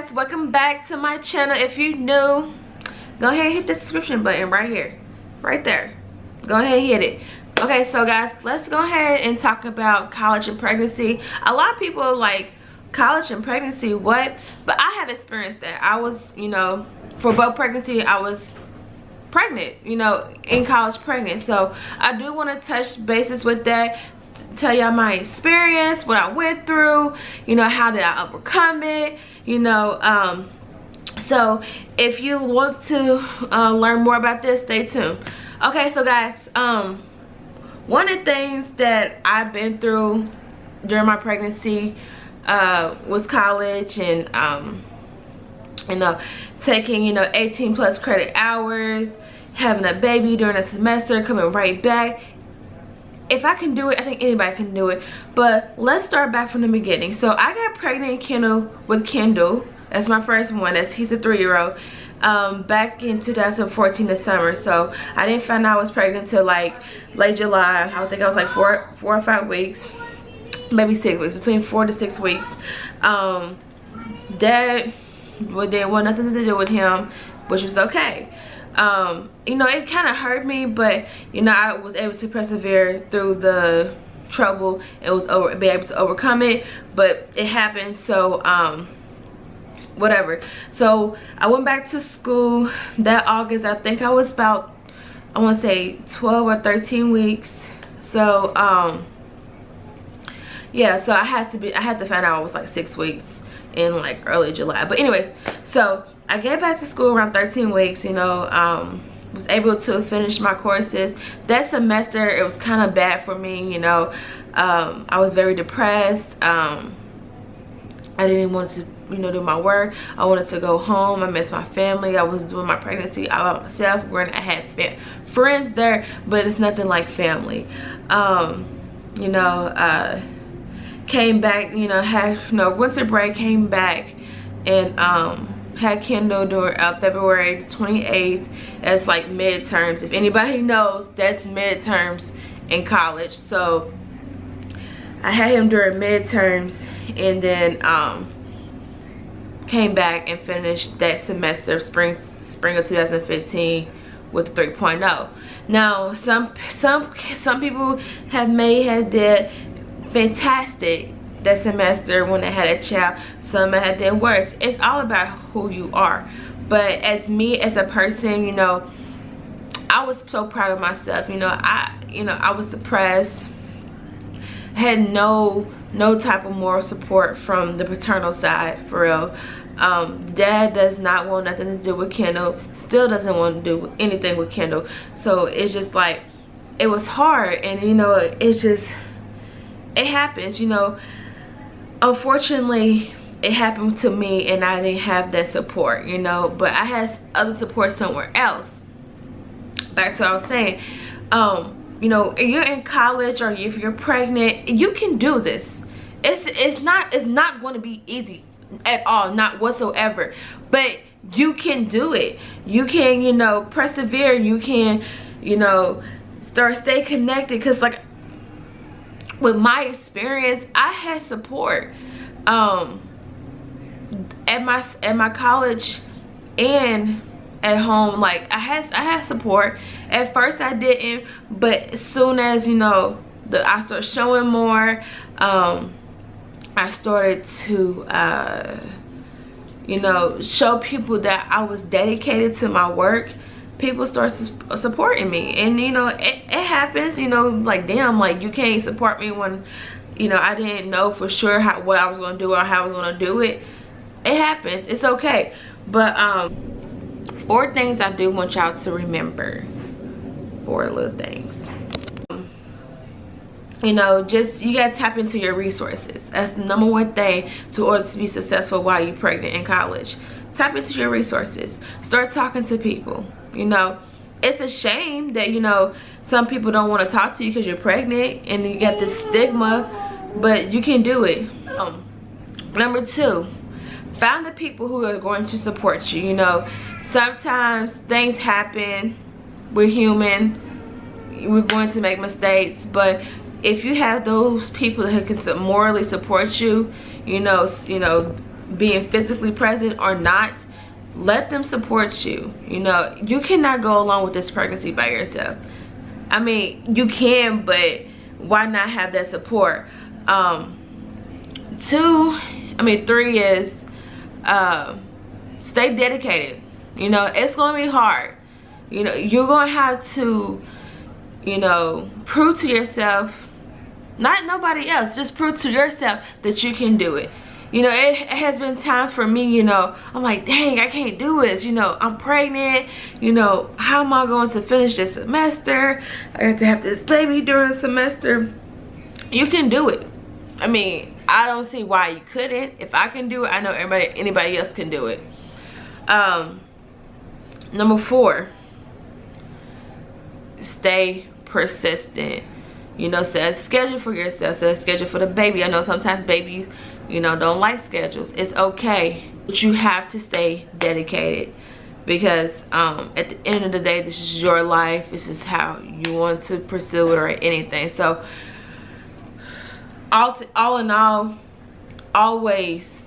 guys, welcome back to my channel. If you're new, go ahead and hit the subscription button right here, right there. Go ahead and hit it. Okay, so guys, let's go ahead and talk about college and pregnancy. A lot of people are like, college and pregnancy, what? But I have experienced that. I was, for both pregnancy, I was pregnant, in college pregnant. So I do want to touch bases with that, tell y'all my experience, what I went through, how did I overcome it, so if you want to learn more about this, stay tuned. Okay, so guys, one of the things that I've been through during my pregnancy was college and taking 18 plus credit hours, having a baby during a semester, coming right back. If I can do it, I think anybody can do it. But let's start back from the beginning. So I got pregnant with Kendall. That's my first one. He's a 3-year-old. Back in 2014, the summer. So I didn't find out I was pregnant until like late July. I think I was like four or 5 weeks, maybe 6 weeks, between 4 to 6 weeks. Dad didn't want nothing to do with him, which was okay. It kind of hurt me, but I was able to persevere through the trouble and be able to overcome it. But it happened, so whatever. So I went back to school that August. I think I was about, I want to say 12 or 13 weeks. So yeah, so I had to find out I was like 6 weeks in like early July. But anyways, so I get back to school around 13 weeks, was able to finish my courses. That semester, it was kind of bad for me, I was very depressed. I didn't want to, do my work. I wanted to go home. I missed my family. I was doing my pregnancy all by myself. I had friends there, but it's nothing like family. Came back, had winter break, came back and had Kendall during February 28th as like midterms. If anybody knows, that's midterms in college. So I had him during midterms and then came back and finished that semester, spring of 2015, with 3.0. Now some people have did fantastic that semester when they had a child. Some had did worse. It's all about who you are. But as me as a person, I was so proud of myself. I was depressed. Had no type of moral support from the paternal side, for real. Dad does not want nothing to do with Kendall. Still doesn't want to do anything with Kendall. So it's just like, it was hard, and it's just, it happens. Unfortunately, it happened to me and I didn't have that support, but I had other support somewhere else. Back to what I was saying, if you're in college or if you're pregnant, you can do this. It's not going to be easy at all, not whatsoever, but you can do it. You can, persevere. You can, stay connected, because like with my experience, I had support at my college and at home. Like I had support. At first I didn't, but as soon as I started showing more, I started to show people that I was dedicated to my work. People start supporting me, and it happens, like, damn, like, you can't support me when I didn't know for sure what I was going to do or how I was going to do it. It happens. It's okay. But 4 things I do want y'all to remember. 4 little things. Just, you gotta tap into your resources. That's the #1 thing in order to be successful while you're pregnant in college. Tap into your resources. Start talking to people. It's a shame that some people don't want to talk to you because you're pregnant and you got this stigma, but you can do it. #2, find the people who are going to support you. Sometimes things happen. We're human. We're going to make mistakes, but if you have those people who can morally support you, being physically present or not, let them support you. You know, you cannot go along with this pregnancy by yourself. I mean, you can, but why not have that support? 3 is stay dedicated. You know, it's gonna be hard. You know, you're gonna have to, you know, prove to yourself, not nobody else, just prove to yourself that you can do it. You know, it has been times for me, you know, I'm like, dang, I can't do this. You know, I'm pregnant. You know, how am I going to finish this semester? I have to have this baby during the semester. You can do it. I mean, I don't see why you couldn't. If I can do it, I know anybody else can do it. Number 4, stay persistent. You know, set a schedule for yourself, set a schedule for the baby. I know sometimes babies, you know, don't like schedules. It's okay, but you have to stay dedicated, because at the end of the day, this is your life. This is how you want to pursue it or anything. So all in all, always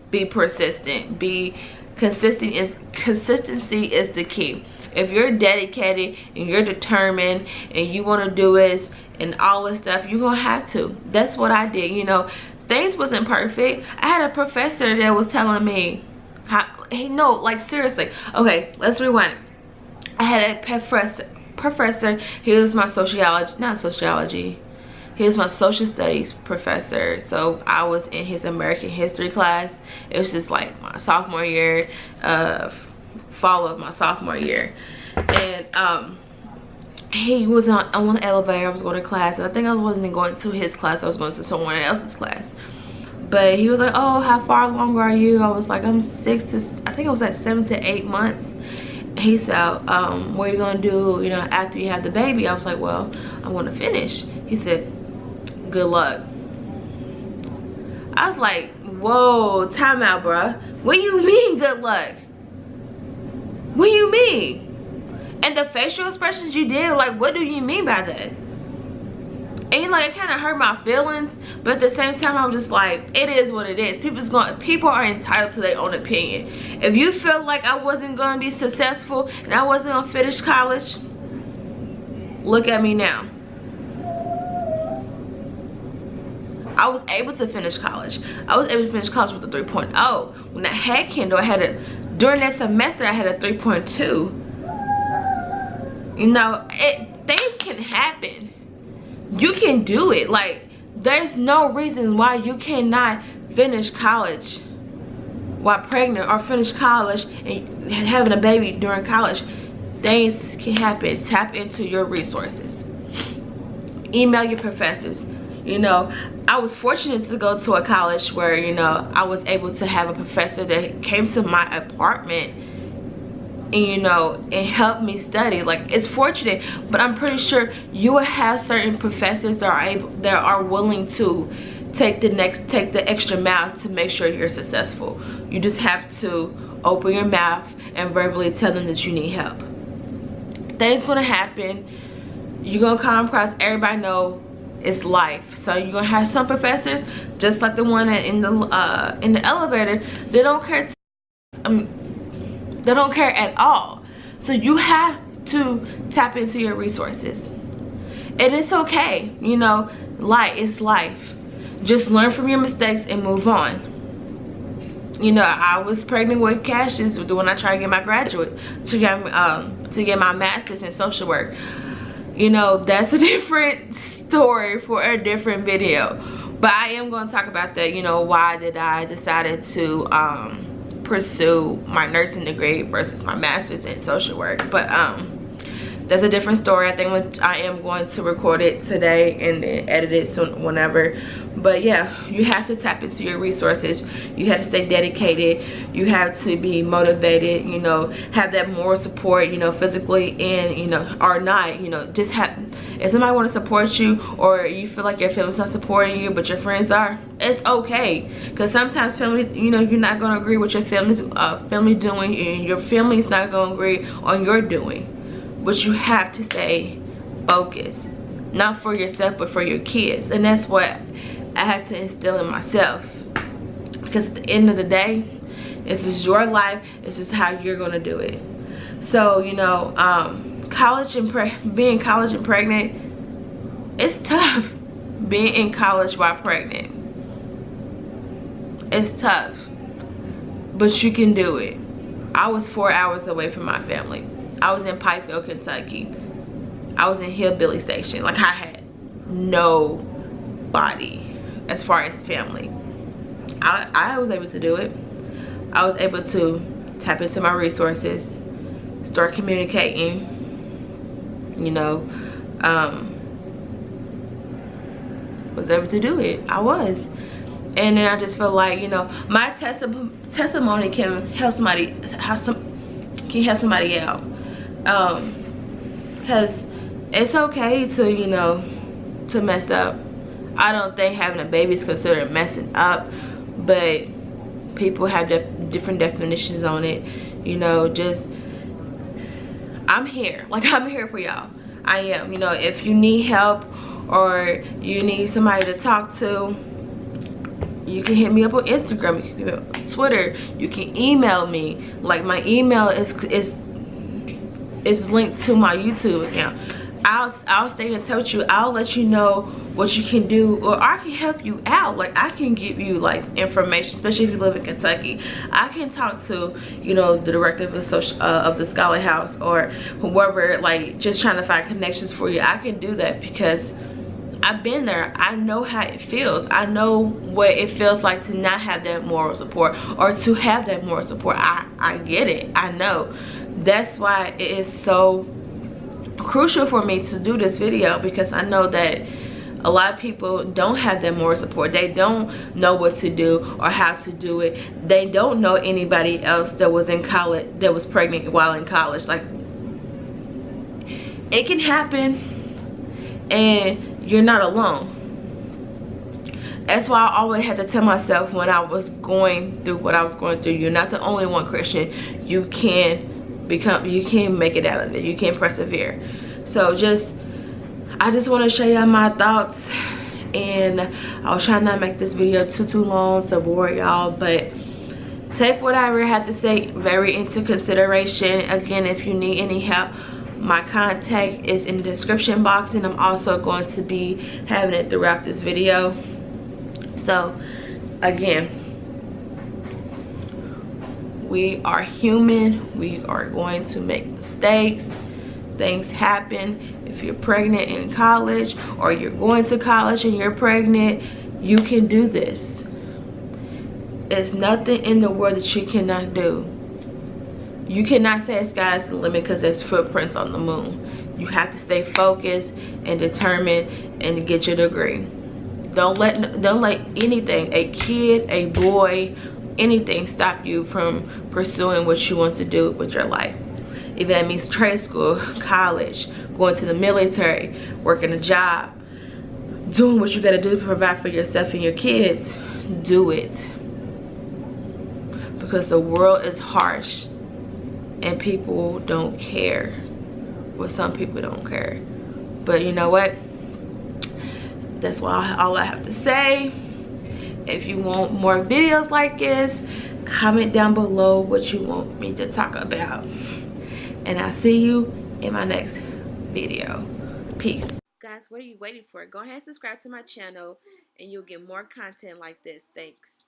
be persistent. Be consistent. Consistency is the key. If you're dedicated and you're determined and you want to do it and all this stuff, you're gonna have to. That's what I did. You know, things wasn't perfect. I had a professor that was telling me how, no, like seriously. Okay, let's rewind. I had a professor. He was my he was my social studies professor. So I was in his American history class. It was just like my sophomore year, fall of my sophomore year. And he was on the elevator. I was going to class. I think I wasn't going to his class. I was going to someone else's class. But he was like, oh, how far along are you? I was like, I'm 7 to 8 months. He said, what are you gonna do, you know, after you have the baby? I was like, well, I want to finish. He said, good luck. I was like, whoa, time out, bruh. What do you mean good luck? What do you mean? And the facial expressions you did, like, what do you mean by that? And like, it kind of hurt my feelings, but at the same time, I was just like, it is what it is. People are entitled to their own opinion. If you feel like I wasn't gonna be successful and I wasn't gonna finish college, look at me now. I was able to finish college. I was able to finish college with a 3.0. When I had Kendall, during that semester, I had a 3.2. You know, things can happen. You can do it. Like, there's no reason why you cannot finish college while pregnant, or finish college and having a baby during college. Things can happen. Tap into your resources. Email your professors. You know, I was fortunate to go to a college where, you know, I was able to have a professor that came to my apartment and, you know, and help me study. Like, it's fortunate, but I'm pretty sure you will have certain professors that are willing to take the extra mile to make sure you're successful. You just have to open your mouth and verbally tell them that you need help. Things gonna happen. You're gonna come across, everybody know it's life. So you're gonna have some professors, just like the one in the elevator, they don't care. They don't care at all. So you have to tap into your resources, and it's okay. You know, it's life. Just learn from your mistakes and move on. You know, I was pregnant with Kassius when I tried to get my graduate, to get my master's in social work. You know, that's a different story for a different video, but I am going to talk about that. You know, why did I decided to pursue my nursing degree versus my master's in social work. But that's a different story. I think I am going to record it today and then edit it soon, whenever. But yeah, you have to tap into your resources. You have to stay dedicated. You have to be motivated, you know, have that moral support, you know, physically and, you know, or not, you know, just have, if somebody want to support you, or you feel like your family's not supporting you but your friends are, it's okay. Because sometimes family, you know, you're not going to agree with your family's family doing, and your family's not going to agree on your doing. But you have to stay focused, not for yourself but for your kids. And that's what I had to instill in myself. because at the end of the day, this is your life. It's just how you're gonna do it. So, you know, being in college and pregnant, it's tough. Being in college while pregnant, it's tough, but you can do it. I was 4 hours away from my family. I was in Pikeville, Kentucky. I was in Hillbilly Station. Like, I had nobody as far as family. I was able to do it. I was able to tap into my resources, start communicating, you know, was able to do it. I was. And then I just feel like, you know, my testimony can help somebody out, because it's okay to, you know, to mess up. I don't think having a baby is considered messing up, but people have different definitions on it. You know, just, I'm here. Like, I'm here for y'all. I am. You know, if you need help or you need somebody to talk to, you can hit me up on Instagram, you can hit me up on Twitter, you can email me. Like, my email is linked to my YouTube account. I'll stay in touch with you. I'll let you know what you can do, or I can help you out. Like, I can give you like information, especially if you live in Kentucky. I can talk to, you know, the director of the Scholar House, or whoever, like, just trying to find connections for you. I can do that because I've been there. I know how it feels. I know what it feels like to not have that moral support, or to have that moral support. I get it. I know. That's why it is so crucial for me to do this video, because I know that a lot of people don't have that moral support. They don't know what to do or how to do it. They don't know anybody else that was in college, that was pregnant while in college. Like, it can happen, and you're not alone. That's why I always had to tell myself when I was going through what I was going through, you're not the only one, Christian. You can make it out of it. You can persevere. So I just want to show y'all my thoughts, and I'll try not to make this video too long to bore y'all, but take whatever I have to say very into consideration. Again, if you need any help, my contact is in the description box, and I'm also going to be having it throughout this video. So again, we are human. We are going to make mistakes. Things happen. If you're pregnant in college, or you're going to college and you're pregnant, you can do this. There's nothing in the world that you cannot do. You cannot say sky's the limit because there's footprints on the moon. You have to stay focused and determined and get your degree. Don't let anything, a kid, a boy, anything stop you from pursuing what you want to do with your life. If that means trade school, college, going to the military, working a job, doing what you gotta do to provide for yourself and your kids, do it. Because the world is harsh and people don't care. Well, some people don't care. But you know what? That's all I have to say. If you want more videos like this, comment down below what you want me to talk about. And I'll see you in my next video. Peace. Guys, what are you waiting for? Go ahead and subscribe to my channel, and you'll get more content like this. Thanks.